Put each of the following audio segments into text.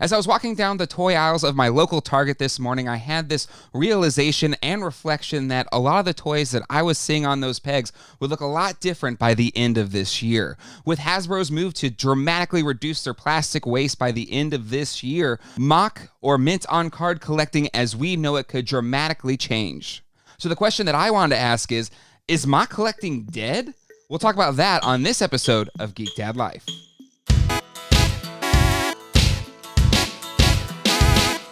As I was walking down the toy aisles of my local Target this morning, I had this realization and reflection that a lot of the toys that I was seeing on those pegs would look a lot different by the end of this year. With Hasbro's move to dramatically reduce their plastic waste by the end of this year, MOC or mint on card collecting as we know it could dramatically change. So the question that I wanted to ask is MOC collecting dead? We'll talk about that on this episode of Geek Dad Life.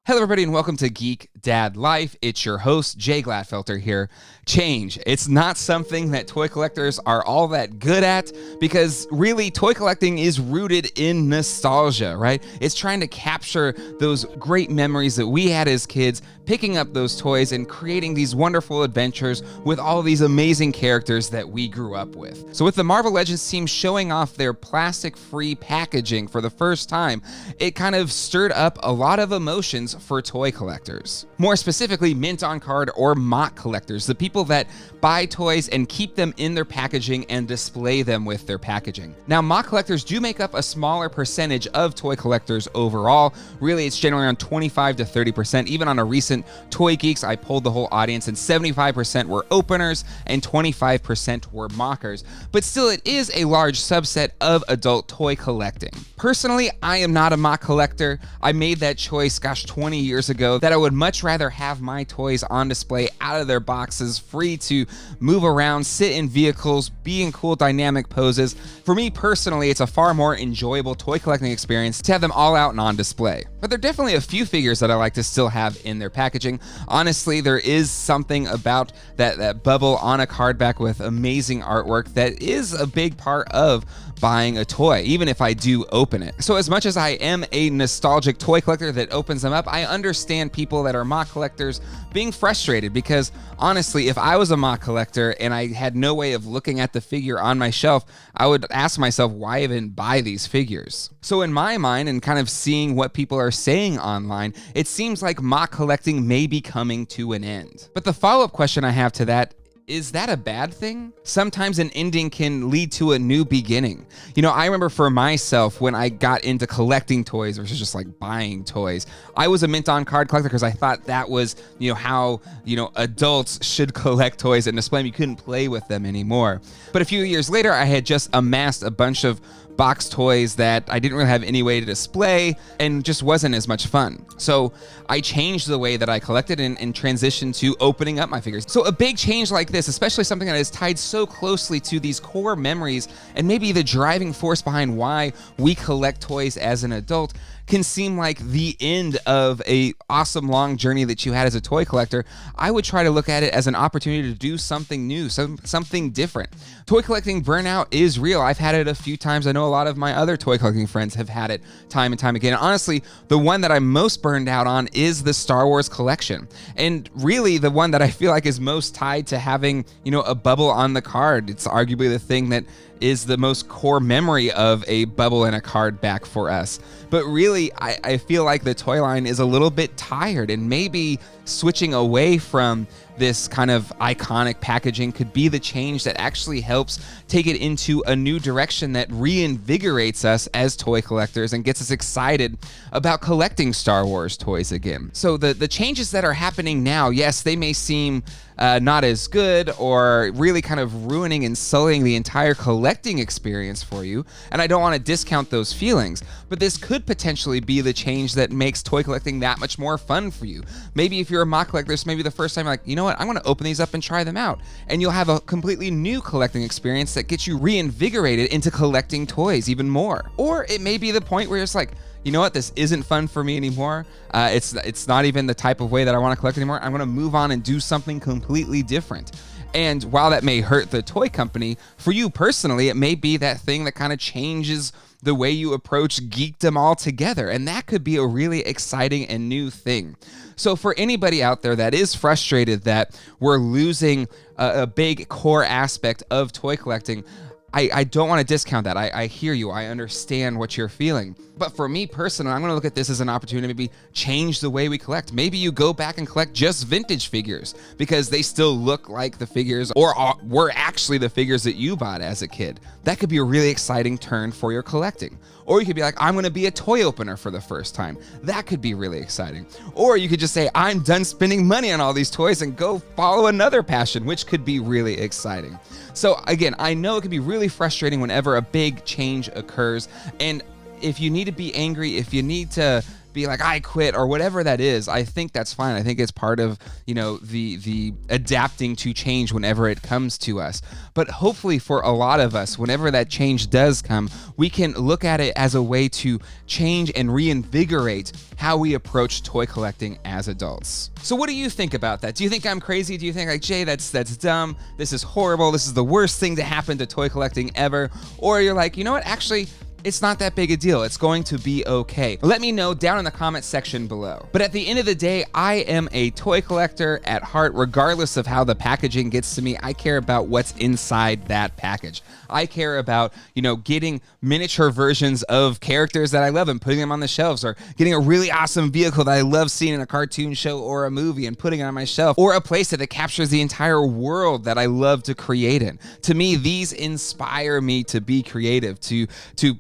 Hello, everybody, and welcome to Geek Dad Life. It's your host, Jay Gladfelter here. Change. It's not something that toy collectors are all that good at because really toy collecting is rooted in nostalgia, right? It's trying to capture those great memories that we had as kids, picking up those toys and creating these wonderful adventures with all of these amazing characters that we grew up with. So with the Marvel Legends team showing off their plastic-free packaging for the first time, it kind of stirred up a lot of emotions for toy collectors. More specifically, mint on card or MOC collectors, the people that buy toys and keep them in their packaging and display them with their packaging. Now, MOC collectors do make up a smaller percentage of toy collectors overall. Really, it's generally around 25 to 30%. Even on a recent Toy Geeks, I polled the whole audience and 75% were openers and 25% were mockers. But still, it is a large subset of adult toy collecting. Personally, I am not a MOC collector. I made that choice, 20 years ago, that I would much rather have my toys on display out of their boxes, free to move around, sit in vehicles, be in cool dynamic poses. For me personally, it's a far more enjoyable toy collecting experience to have them all out and on display. But there are definitely a few figures that I like to still have in their packaging. Honestly, there is something about that bubble on a card back with amazing artwork that is a big part of buying a toy, even if I do open it. So as much as I am a nostalgic toy collector that opens them up, I understand people that are MOC collectors being frustrated because honestly, if I was a MOC collector and I had no way of looking at the figure on my shelf, I would ask myself, why even buy these figures? So in my mind, and kind of seeing what people are saying online, it seems like MOC collecting may be coming to an end. But the follow-up question I have to that, is that a bad thing? Sometimes an ending can lead to a new beginning. You know, I remember for myself when I got into collecting toys versus just like buying toys, I was a mint on card collector because I thought that was, how, adults should collect toys and display them. You couldn't play with them anymore. But a few years later, I had just amassed a bunch of box toys that I didn't really have any way to display and just wasn't as much fun. So I changed the way that I collected and transitioned to opening up my figures. So a big change like this, especially something that is tied so closely to these core memories and maybe the driving force behind why we collect toys as an adult, can seem like the end of a awesome long journey that you had as a toy collector. I would try to look at it as an opportunity to do something new, something different. Toy collecting burnout is real. I've had it a few times. I know a lot of my other toy collecting friends have had it time and time again. And honestly, the one that I'm most burned out on is the Star Wars collection. And really the one that I feel like is most tied to having, a bubble on the card. It's arguably the thing that is the most core memory of a bubble in a card back for us. But really, I feel like the toy line is a little bit tired, and maybe switching away from this kind of iconic packaging could be the change that actually helps take it into a new direction that reinvigorates us as toy collectors and gets us excited about collecting Star Wars toys again. So the changes that are happening now, yes, they may seem not as good or really kind of ruining and sullying the entire collecting experience for you. And I don't want to discount those feelings, but this could potentially be the change that makes toy collecting that much more fun for you. Maybe if you're a MOC collector, this may be the first time you're like, you know what, I'm going to open these up and try them out. And you'll have a completely new collecting experience that gets you reinvigorated into collecting toys even more. Or it may be the point where it's like, you know what, this isn't fun for me anymore. It's not even the type of way that I want to collect anymore. I'm going to move on and do something completely different. And while that may hurt the toy company, for you personally, it may be that thing that kind of changes the way you approach geekdom altogether. And that could be a really exciting and new thing. So for anybody out there that is frustrated that we're losing a big core aspect of toy collecting, I don't want to discount that. I hear you. I understand what you're feeling. But for me personally, I'm going to look at this as an opportunity to maybe change the way we collect. Maybe you go back and collect just vintage figures because they still look like the figures or were actually the figures that you bought as a kid. That could be a really exciting turn for your collecting. Or you could be like, I'm gonna be a toy opener for the first time. That could be really exciting. Or you could just say, I'm done spending money on all these toys and go follow another passion, which could be really exciting. So again, I know it can be really frustrating whenever a big change occurs. And if you need to be angry, if you need to be like, I quit, or whatever that is, I think that's fine. I think it's part of, the adapting to change whenever it comes to us. But hopefully for a lot of us, whenever that change does come, we can look at it as a way to change and reinvigorate how we approach toy collecting as adults. So what do you think about that? Do you think I'm crazy? Do you think like, Jay, that's dumb, this is horrible, this is the worst thing to happen to toy collecting ever? Or you're like, you know what, actually, it's not that big a deal. It's going to be okay. Let me know down in the comment section below. But at the end of the day, I am a toy collector at heart. Regardless of how the packaging gets to me, I care about what's inside that package. I care about, getting miniature versions of characters that I love and putting them on the shelves, or getting a really awesome vehicle that I love seeing in a cartoon show or a movie and putting it on my shelf, or a playset that captures the entire world that I love to create in. To me, these inspire me to be creative, to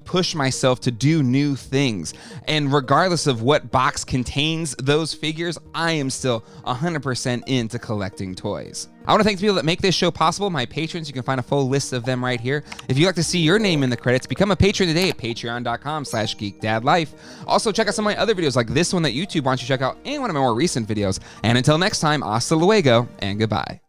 push myself to do new things. And regardless of what box contains those figures, I am still 100% into collecting toys. I want to thank the people that make this show possible, my patrons. You can find a full list of them right here. If you'd like to see your name in the credits, become a patron today at patreon.com/geekdadlife. Also, check out some of my other videos like this one that YouTube wants you to check out, and one of my more recent videos. And until next time, hasta luego and goodbye.